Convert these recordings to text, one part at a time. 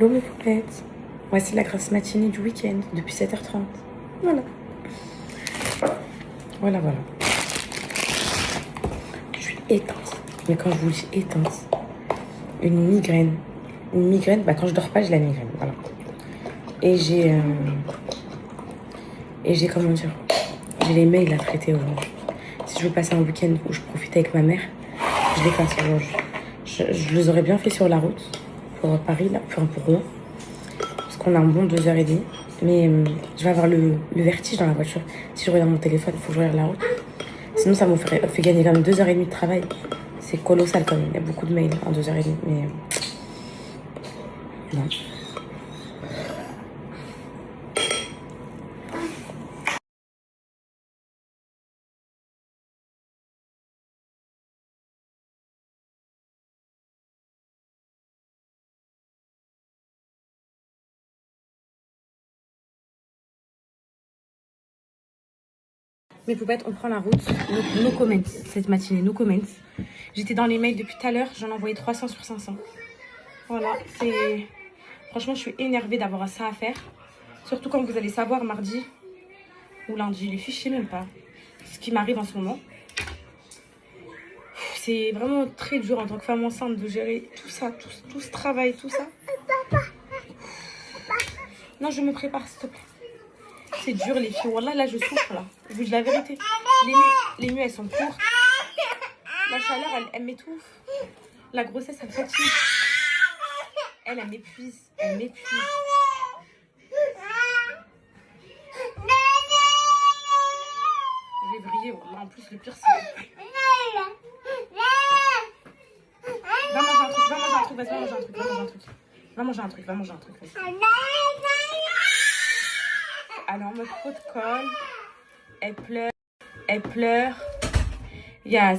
Hello mes poupettes. Voici la grasse matinée du week-end depuis 7h30. Voilà. Voilà. Je suis éteinte. Mais quand je vous dis éteinte, une migraine. Une migraine, bah quand je dors pas, j'ai la migraine. Voilà. Et j'ai comment dire, j'ai les mails à traiter aujourd'hui. Si je veux passer un week-end où je profite avec ma mère, je les passe aujourd'hui. Je les aurais bien fait sur la route pour Paris, là, pour Rouen. Parce qu'on a un bon 2h30. Mais je vais avoir le vertige dans la voiture. Si je regarde mon téléphone, il faut que je regarde la route. Sinon, ça me fait gagner quand même 2h30 de travail. C'est colossal quand même. Il y a beaucoup de mails en 2h30. Mais non. Mes poupettes, on prend la route. No comments cette matinée, no comments. J'étais dans les mails depuis tout à l'heure, j'en ai envoyé 300 sur 500. Voilà, c'est... Franchement, je suis énervée d'avoir ça à faire. Surtout quand vous allez savoir mardi ou lundi, les fiches, je sais même pas ce qui m'arrive en ce moment. C'est vraiment très dur en tant que femme enceinte de gérer tout ça, tout ce travail, tout ça. Non, je me prépare, s'il te plaît. C'est dur les filles. Wallah, là je souffre là. Je vous dis la vérité. Les nuits elles sont courtes. La chaleur elle m'étouffe. La grossesse elle fatigue. Elle m'épuise. Elle m'épuise. Je vais vriller. Wallah. En plus le pire c'est... Va manger un truc. Vas-y, va manger un truc. Va manger un truc. Vas-y. Alors, me trop de colle. Elle pleure.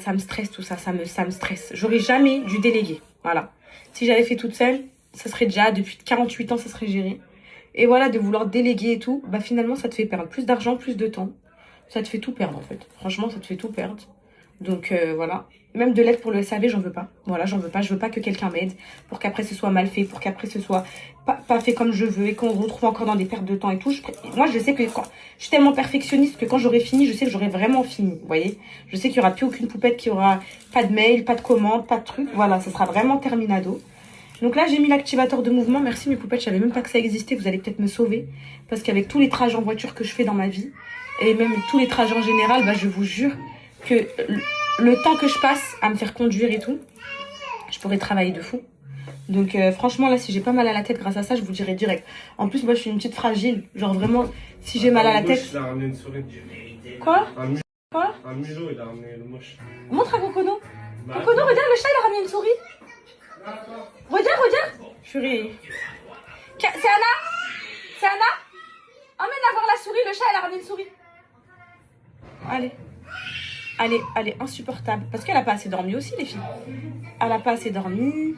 Ça me stresse tout ça, ça me stresse. J'aurais jamais dû déléguer. Voilà. Si j'avais fait toute seule, ça serait déjà, depuis 48 ans, ça serait géré. Et voilà, de vouloir déléguer et tout, bah finalement, ça te fait perdre plus d'argent, plus de temps. Ça te fait tout perdre, en fait. Franchement, ça te fait tout perdre. Donc, voilà. Même de l'aide pour le SAV, j'en veux pas. Voilà, j'en veux pas. Je veux pas que quelqu'un m'aide pour qu'après ce soit mal fait, pour qu'après ce soit pas fait comme je veux et qu'on retrouve encore dans des pertes de temps et tout. Moi, je sais que je suis tellement perfectionniste que quand j'aurai fini, je sais que j'aurai vraiment fini. Vous voyez, je sais qu'il y aura plus aucune poupette, qu'il y aura pas de mail, pas de commande, pas de truc. Voilà, ça sera vraiment terminado. Donc là, j'ai mis l'activateur de mouvement. Merci mes poupettes, je savais même pas que ça existait. Vous allez peut-être me sauver. Parce qu'avec tous les trajets en voiture que je fais dans ma vie, et même tous les trajets en général, bah, je vous jure que le temps que je passe à me faire conduire et tout, je pourrais travailler de fou. Donc franchement là, si j'ai pas mal à la tête grâce à ça, je vous dirai direct. En plus moi je suis une petite fragile, genre vraiment si j'ai mal à la tête. Quoi? Quoi? Un mulot, il a ramené le moche. Montre à Kokono. Kokono, regarde, le chat il a ramené une souris. Regarde. Purée. C'est Anna? Emmène la voir la souris, le chat il a ramené une souris. Elle est insupportable. Parce qu'elle a pas assez dormi aussi, les filles. Elle a pas assez dormi.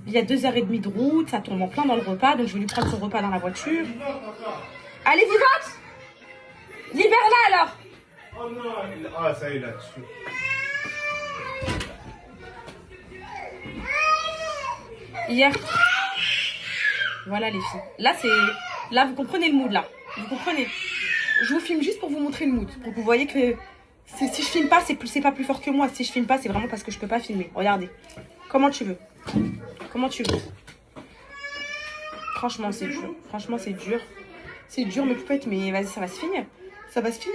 Il y a 2h30 de route. Ça tombe en plein dans le repas. Donc, je vais lui prendre son repas dans la voiture. Elle est vivante? Libère-la, alors. Oh non, ah, ça y est, là-dessus. Hier. Voilà, les filles. Là, vous comprenez le mood, là. Vous comprenez? Je vous filme juste pour vous montrer le mood. Pour que vous voyez que... Si je filme pas, c'est pas plus fort que moi. Si je filme pas, c'est vraiment parce que je peux pas filmer. Regardez. Comment tu veux. Franchement, c'est dur. C'est dur, mes poupettes, mais vas-y, ça va se finir.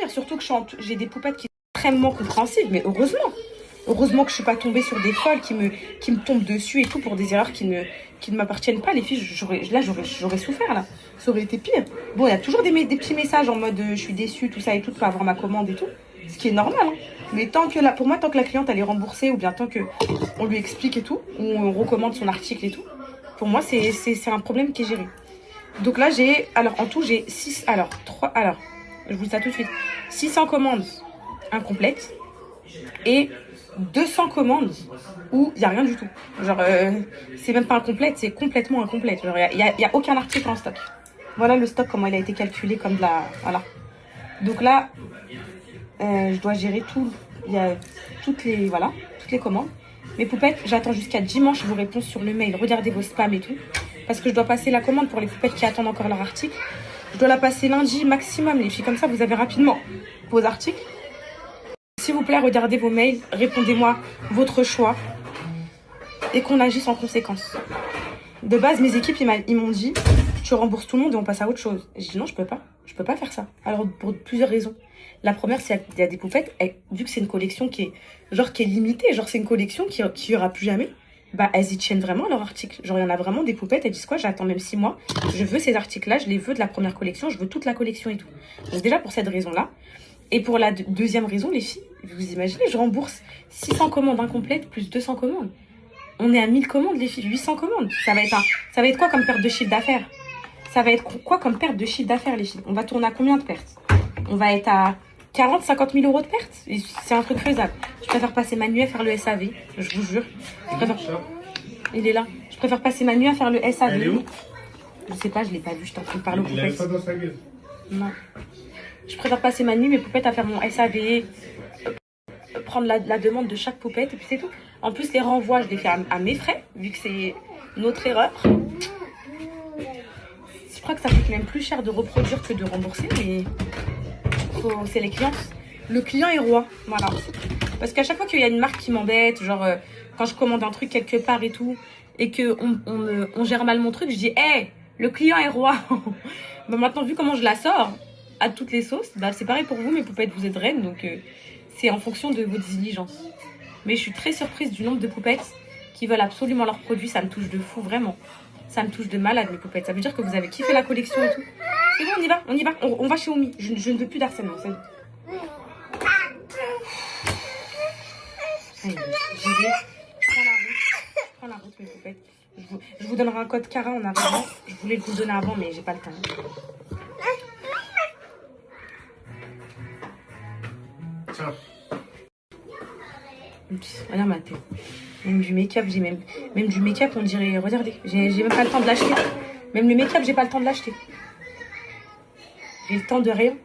Surtout que j'ai des poupettes qui sont extrêmement compréhensives. Mais heureusement que je suis pas tombée sur des folles qui me tombent dessus et tout pour des erreurs qui ne m'appartiennent pas. Les filles, j'aurais souffert, là. Ça aurait été pire. Bon, il y a toujours des petits messages en mode je suis déçue, tout ça et tout, de pas avoir ma commande et tout. Ce qui est normal, hein. Mais pour moi, tant que la cliente elle est remboursée ou bien tant que on lui explique et tout, ou on recommande son article et tout, pour moi c'est un problème qui est géré. Donc là en tout j'ai 6, je vous dis ça tout de suite, 600 commandes incomplètes et 200 commandes où il n'y a rien du tout. Genre c'est même pas incomplète, c'est complètement incomplète. Genre il y a aucun article en stock. Voilà le stock, comment il a été calculé comme de la... Voilà. Donc là... je dois gérer tout. Il y a toutes les commandes. Mes poupettes, j'attends jusqu'à dimanche vos réponses sur le mail. Regardez vos spams et tout. parce que je dois passer la commande pour les poupettes qui attendent encore leur article. Je dois la passer lundi maximum, les filles. Comme ça, vous avez rapidement vos articles. S'il vous plaît, regardez vos mails, répondez-moi votre choix et qu'on agisse en conséquence. De base, mes équipes, ils m'ont dit, tu rembourses tout le monde et on passe à autre chose. J'ai dit non, je peux pas faire ça. Alors, pour plusieurs raisons. La première, c'est qu'il y a des poupettes, vu que c'est une collection qui est limitée, genre c'est une collection qui y aura plus jamais, bah elles y tiennent vraiment leur article. Genre il y en a vraiment des poupettes, elles disent quoi, j'attends même 6 mois, je veux ces articles-là, je les veux de la première collection, je veux toute la collection et tout. Donc déjà pour cette raison-là. Et pour la deuxième raison, les filles, vous imaginez, je rembourse 600 commandes incomplètes plus 200 commandes. On est à 1000 commandes, les filles, 800 commandes. Ça va être quoi comme perte de chiffre d'affaires? Ça va être quoi comme perte de chiffre d'affaires, les filles? On va tourner à combien de pertes? On va être à 40, 50 000 euros de pertes. C'est un truc faisable. Je préfère passer ma nuit à faire le SAV, je vous jure. Il est là. Je préfère passer ma nuit à faire le SAV. Elle est où? Je sais pas, je l'ai pas vu, je t'en train de parler aux Il a poupettes. ça dans sa gueule. Non. Je préfère passer ma nuit, mes poupettes, à faire mon SAV, prendre la demande de chaque poupette, et puis c'est tout. En plus, les renvois, je les fais à mes frais, vu que c'est notre erreur. Je crois que ça coûte même plus cher de reproduire que de rembourser, mais c'est les clients. Le client est roi, voilà. Parce qu'à chaque fois qu'il y a une marque qui m'embête, genre quand je commande un truc quelque part et tout, et que on gère mal mon truc, je dis, hey, le client est roi. Bah, maintenant, vu comment je la sors, à toutes les sauces, bah, c'est pareil pour vous, mes poupettes, vous êtes reines, donc c'est en fonction de votre diligence. Mais je suis très surprise du nombre de poupettes qui veulent absolument leurs produits, ça me touche de fou, vraiment. Ça me touche de malade, mes poupettes. Ça veut dire que vous avez kiffé la collection et tout. C'est bon, on y va, on va chez Oumi. Je ne veux plus d'harcèlement, c'est bon. Allez, j'y vais, je prends la route, mes poupettes. Je vous donnerai un code Cara en arrivant. Je voulais vous le donner avant, mais j'ai pas le temps. Tiens. Regarde ma tête. Même du make-up, même du make-up, on dirait, regardez, j'ai même pas le temps de l'acheter. Même le make-up, j'ai pas le temps de l'acheter. J'ai le temps de rien.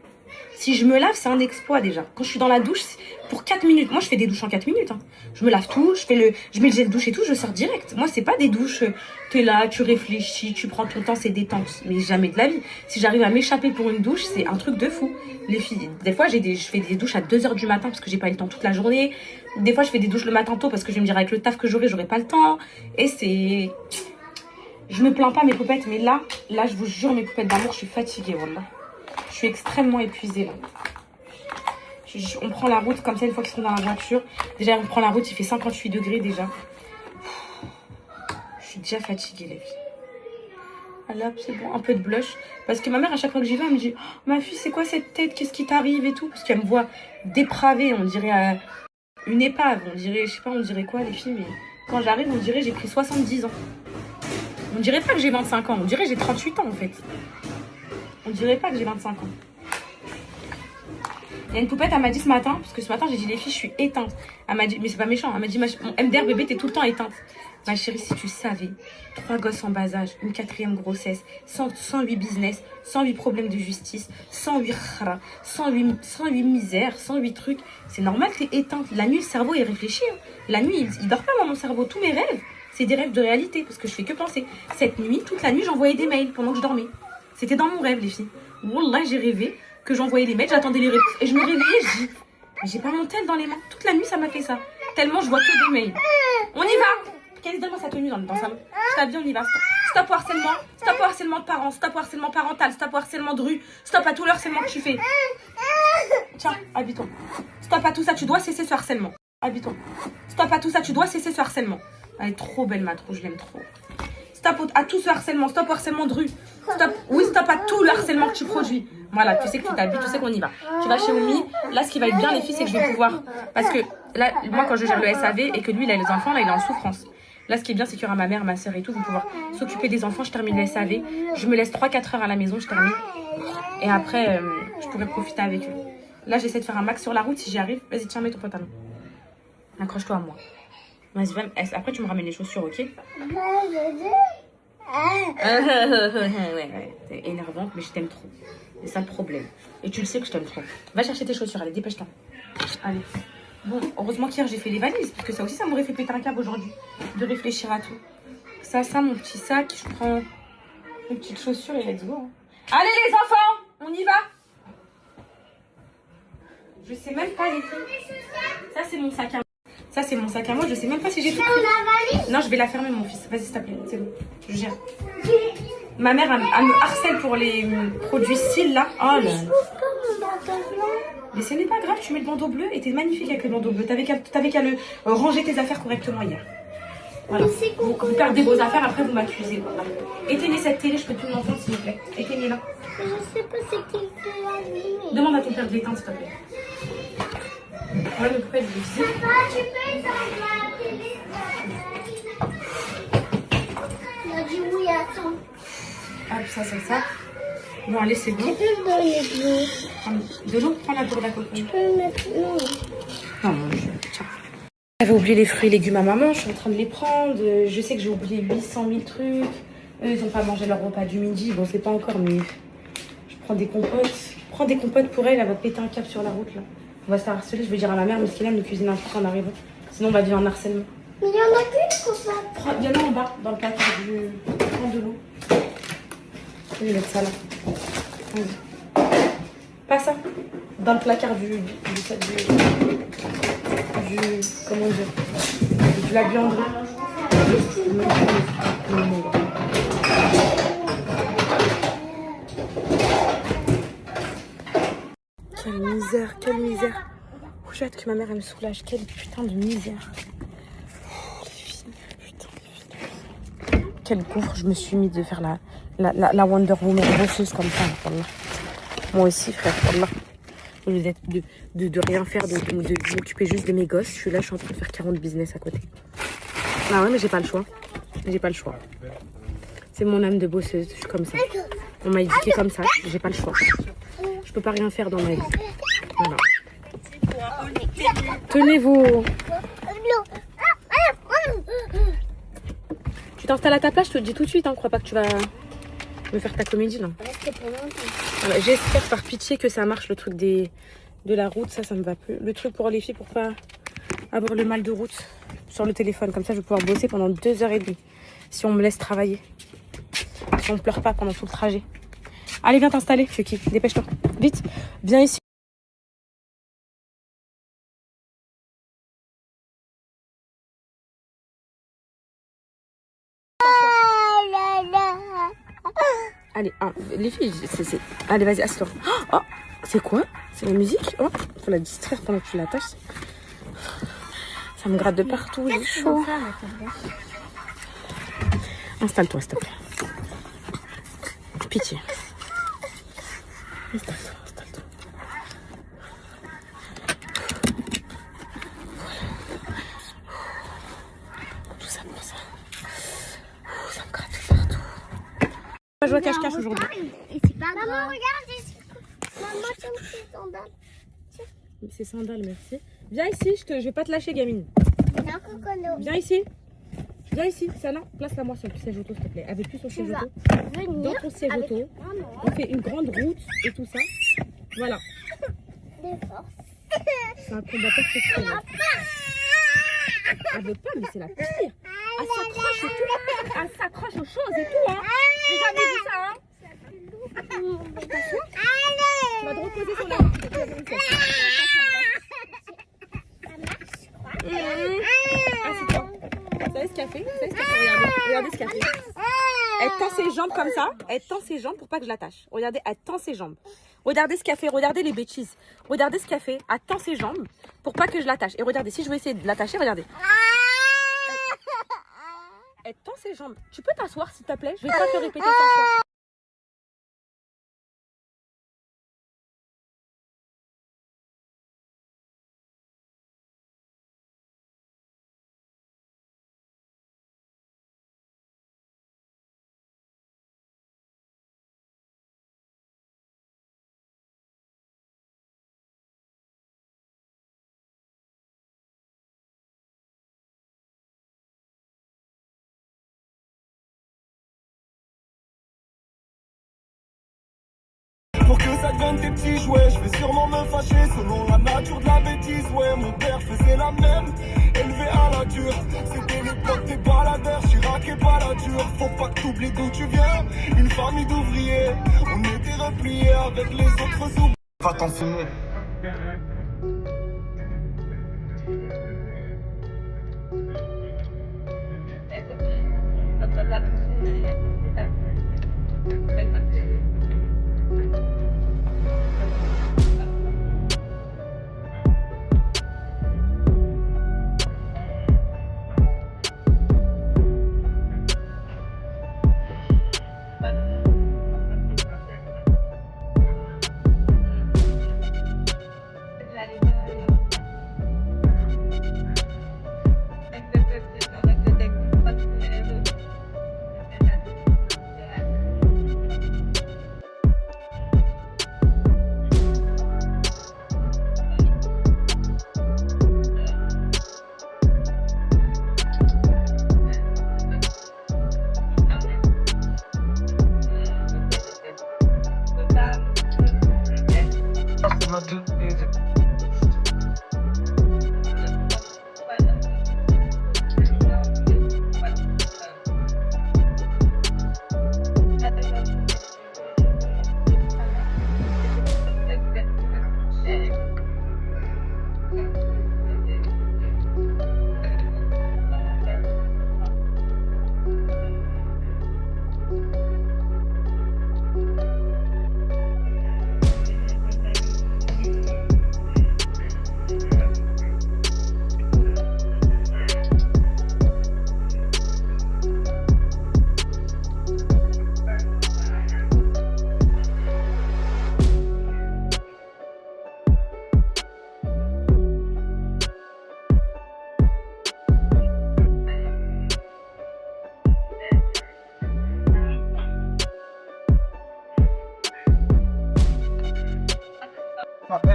Si je me lave, c'est un exploit déjà. Quand je suis dans la douche, pour 4 minutes. Moi, je fais des douches en 4 minutes. Hein. Je me lave tout, je mets le gel douche et tout, je sors direct. Moi, c'est pas des douches, t'es là, tu réfléchis, tu prends ton temps, c'est détente. Mais jamais de la vie. Si j'arrive à m'échapper pour une douche, c'est un truc de fou. Les filles, des fois, je fais des douches à 2 h du matin parce que j'ai pas eu le temps toute la journée. Des fois, je fais des douches le matin tôt parce que je vais me dire avec le taf que j'aurai pas le temps. Et c'est... Je me plains pas, mes poupettes, mais là, je vous jure, mes poupettes d'amour, je suis fatiguée, wallah. Je suis extrêmement épuisée, là. On prend la route comme ça une fois qu'ils sont dans la voiture. Déjà, on prend la route, il fait 58 degrés déjà. Je suis déjà fatiguée, les filles. Alors, c'est bon, un peu de blush. Parce que ma mère, à chaque fois que j'y vais, elle me dit, oh, ma fille, c'est quoi cette tête? Qu'est-ce qui t'arrive et tout? Parce qu'elle me voit dépravée, on dirait une épave. On dirait, je sais pas, on dirait quoi, les filles, mais quand j'arrive, on dirait j'ai pris 70 ans. On dirait pas que j'ai 25 ans, on dirait que j'ai 38 ans en fait. On dirait pas que j'ai 25 ans. Il y a une poupette, elle m'a dit ce matin, parce que ce matin j'ai dit les filles, je suis éteinte. Elle m'a dit, mais c'est pas méchant, elle m'a dit, mon MDR bébé, t'es tout le temps éteinte. Ma chérie, si tu savais, 3 gosses en bas âge, une 4e grossesse, 108 business, 108 problèmes de justice, 108 khara, 108 misères, 108 trucs. C'est normal que t'es éteinte. La nuit, le cerveau, il réfléchit. Hein. La nuit, il dort pas dans mon cerveau. Tous mes rêves, c'est des rêves de réalité, parce que je fais que penser. Cette nuit, toute la nuit, j'envoyais des mails pendant que je dormais. C'était dans mon rêve, les filles. Wallah, j'ai rêvé que j'envoyais les mails, j'attendais les réponses. Et je me réveillais, je dis, mais j'ai pas mon tel dans les mains. Toute la nuit, ça m'a fait ça. Tellement je vois que des mails. On y va. Qu'est-ce donne-moi sa tenue dans le salon. Je t'habille, on y va. Stop au harcèlement. Stop au harcèlement de parents. Stop au harcèlement parental. Stop au harcèlement de rue. Stop à tout le harcèlement que tu fais. Tiens, habille-toi. Stop à tout ça, tu dois cesser ce harcèlement. Habille-toi. Stop à tout ça, tu dois cesser ce harcèlement. Elle est trop belle, ma trou, je l'aime trop. Stop à tout ce harcèlement. Stop au harcèlement de rue. Stop, oui, stop à tout le harcèlement que tu produis. Voilà, tu sais que tu t'habilles, tu sais qu'on y va. Tu vas chez Oumi. Là, ce qui va être bien, les filles, c'est que je vais pouvoir... Parce que là, moi, quand je gère le SAV et que lui, il a les enfants, là, il est en souffrance. Là, ce qui est bien, c'est qu'il y aura ma mère, ma soeur et tout, vont pouvoir s'occuper des enfants. Je termine le SAV. Je me laisse 3-4 heures à la maison, je termine. Et après, je pourrai profiter avec eux. Là, j'essaie de faire un max sur la route si j'y arrive. Vas-y, tiens, mets ton pantalon. Accroche-toi à moi. Vas-y, après, tu me ramènes les chaussures, ok? Ouais, t'es énervante, mais je t'aime trop. C'est ça le problème. Et tu le sais que je t'aime trop. Va chercher tes chaussures, allez, dépêche-toi. Allez. Bon, heureusement qu'hier j'ai fait les valises, parce que ça aussi, ça m'aurait fait péter un câble aujourd'hui. De réfléchir à tout. Ça, mon petit sac. Je prends une petite chaussure et let's go. Hein. Allez les enfants, on y va. Je sais même pas les filles. Ça, c'est mon sac à moi. Ça, c'est mon sac à moi. Je sais même pas si j'ai tout pris. Non, je vais la fermer, mon fils. Vas-y, s'il te plaît. C'est bon. Je gère. Ma mère, elle me harcèle pour les produits cils, là. Oh là là. Mais ce n'est pas grave, tu mets le bandeau bleu et t'es magnifique avec le bandeau bleu. T'avais qu'à le ranger tes affaires correctement hier. Voilà. Vous perdez vos affaires, après vous m'accusez. Voilà. Éteignez cette télé, je peux tout l'entendre, s'il vous plaît. Éteignez-la. Je sais pas c'est qui peut allumer. Demande à ton père de l'éteindre, s'il te plaît. Ouais, mais pourquoi il dit Papa, tu peux éteindre la télé? Il a dit oui, attends. Ah, ça. Bon, allez, c'est bon. Tu peux me donner de l'eau? De l'eau, prends la gourde à côté. Tu peux me mettre l'eau? Non, mon Dieu, tiens. J'avais oublié les fruits et légumes à maman, je suis en train de les prendre. Je sais que j'ai oublié 800 000 trucs. Eux, ils n'ont pas mangé leur repas du midi. Bon, c'est pas encore, mais je prends des compotes. Prends des compotes pour elle va péter un câble sur la route, là. On va se faire harceler, je vais dire à ma mère, mais ce qu'elle aime, nous cuisiner un truc en arrivant. Sinon, on va vivre en harcèlement. Mais il y en a qu'une compote. Il y en a en bas, dans le placard du... Prends de l'eau. Je vais mettre ça là. Vas-y. Pas ça. Dans le placard du comment dire, de la buanderie. Quelle misère, quelle misère. Oh, j'ai hâte que ma mère elle me soulage. Quelle putain de misère. Oh, les filles, putain, les filles. Quel gouffre je me suis mis de faire la Wonder Woman bosseuse comme ça. Wallah. Moi aussi, frère, wallah. Au lieu de rien faire, de m'occuper juste de mes gosses, je suis là, je suis en train de faire 40 business à côté. Ah ouais, mais j'ai pas le choix. J'ai pas le choix. C'est mon âme de bosseuse, je suis comme ça. On m'a éduquée comme ça, j'ai pas le choix. Je peux pas rien faire dans ma vie. Voilà. Tenez vos... Tu t'installes à ta place, je te le dis tout de suite, hein. Crois pas que tu vas me faire ta comédie là. Voilà, j'espère par pitié que ça marche le truc de la route, ça me va plus. Le truc pour les filles pour pas avoir le mal de route sur le téléphone. Comme ça je vais pouvoir bosser pendant 2h30 si on me laisse travailler. Si on ne pleure pas pendant tout le trajet. Allez, viens t'installer, Chucky, dépêche-toi. Vite, viens ici. Allez, les filles, allez, vas-y, assieds-toi. Oh, c'est quoi? C'est la musique? Oh, faut la distraire pendant que tu l'attaches. Ça me gratte de partout, j'ai chaud. Installe-toi, s'il te plaît. Pitié. Installe-toi, installe-toi. Tout ça pour ça. Ça me gratte de partout. On va jouer à cache-cache aujourd'hui. Et c'est pas grave. Maman, regarde. Maman, c'est ses sandales. C'est sandales, merci. Viens ici, je vais pas te lâcher, gamine. Non, Cocono. Viens ici. Viens ici, Sana. Place-la moi sur le siège auto, s'il te plaît. Avec plus son siège auto. Dans ton siège auto. On fait une grande route et tout ça. Voilà. Des forces. C'est un combat perfectionnel. Elle veut pas, mais c'est la pire. Elle s'accroche et tout. Elle s'accroche aux choses et tout, hein. J'ai jamais vu ça, hein. Tu vas te reposer sur la route. Assieds-toi. Vous savez ce qu'elle fait? Vous savez ce qu'elle fait? Regardez ce qu'elle fait. Elle tend ses jambes comme ça. Elle tend ses jambes pour pas que je l'attache. Regardez, elle tend ses jambes. Regardez ce qu'elle fait. Regardez les bêtises. Regardez ce qu'elle fait. Elle tend ses jambes pour pas que je l'attache. Et regardez, si je veux essayer de l'attacher, regardez. Elle tend ses jambes. Tu peux t'asseoir, s'il te plaît? Je vais pas te répéter 100 fois. Pour que ça devienne des petits jouets, je vais sûrement me fâcher selon la nature de la bêtise. Ouais, mon père faisait la même. Élevé fait à la dure. C'était l'époque des baladeurs, Chirac et Balladur. Faut pas que t'oublies d'où tu viens, une famille d'ouvriers. On était repliés avec les autres ouvriers. Va t'en fumer.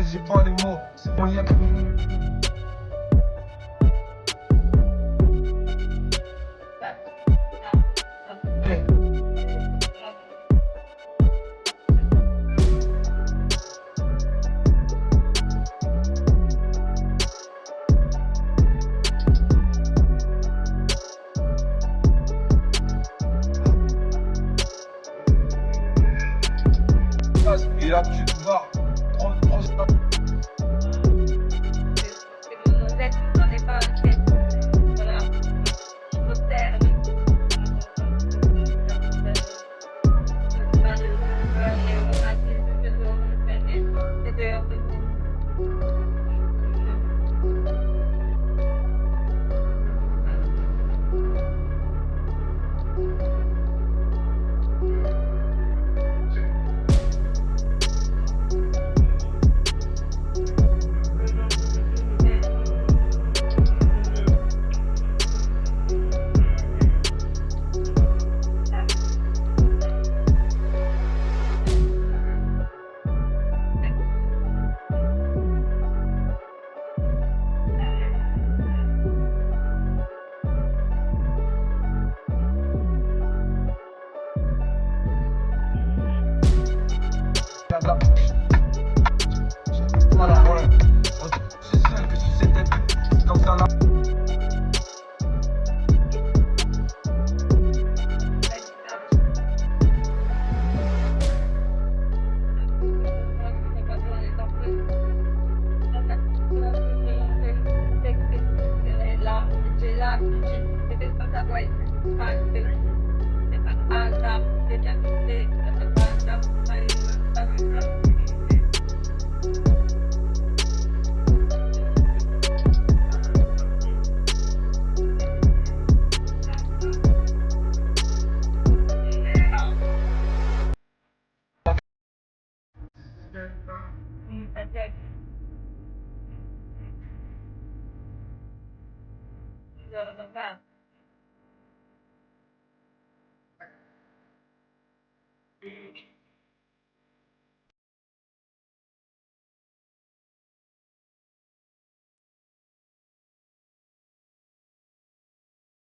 J'ai pas les mots, c'est bon, y'a et là tu te vas prends ça. Voilà, ouais. C'est ça que si c'était comme ça là.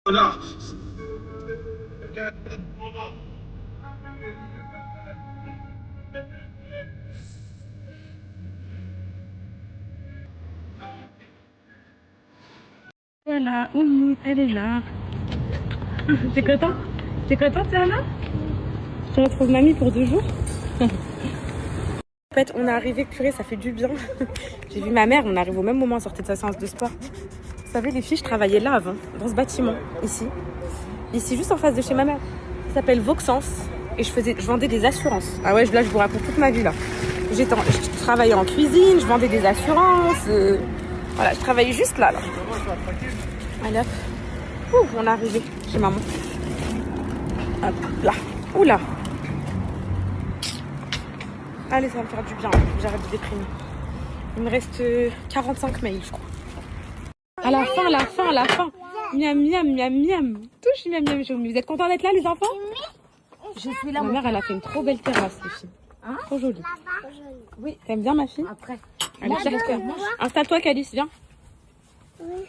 Voilà. voilà, Oumi, elle est là. T'es content? T'es contente, Anna? Je retrouve mamie pour 2 jours. En fait, on est arrivé, purée, ça fait du bien. J'ai vu ma mère, on arrive au même moment, on sortait de sa séance de sport. Vous savez, les filles, je travaillais là avant, dans ce bâtiment, ici. Ici, juste en face de chez ma mère. Ça s'appelle Vauxence. Et je vendais des assurances. Ah ouais, là, je vous raconte toute ma vie, là. Je travaillais en cuisine, je vendais des assurances. Voilà, je travaillais juste là. Allez hop. Ouh, on est arrivé chez maman. Hop là. Oula. Allez, ça va me faire du bien. J'arrête de déprimer. Il me reste 45 mails, je crois. À la fin. Miam, miam, miam, miam. Touche, miam, miam, choumi. Vous êtes contents d'être là, les enfants? Je suis là. Ma mère, elle a fait une trop belle terrasse, les filles. Hein? Trop jolie. Oui. T'aimes bien, ma fille? Après. Allez, installe-toi, Calice, viens. Oui.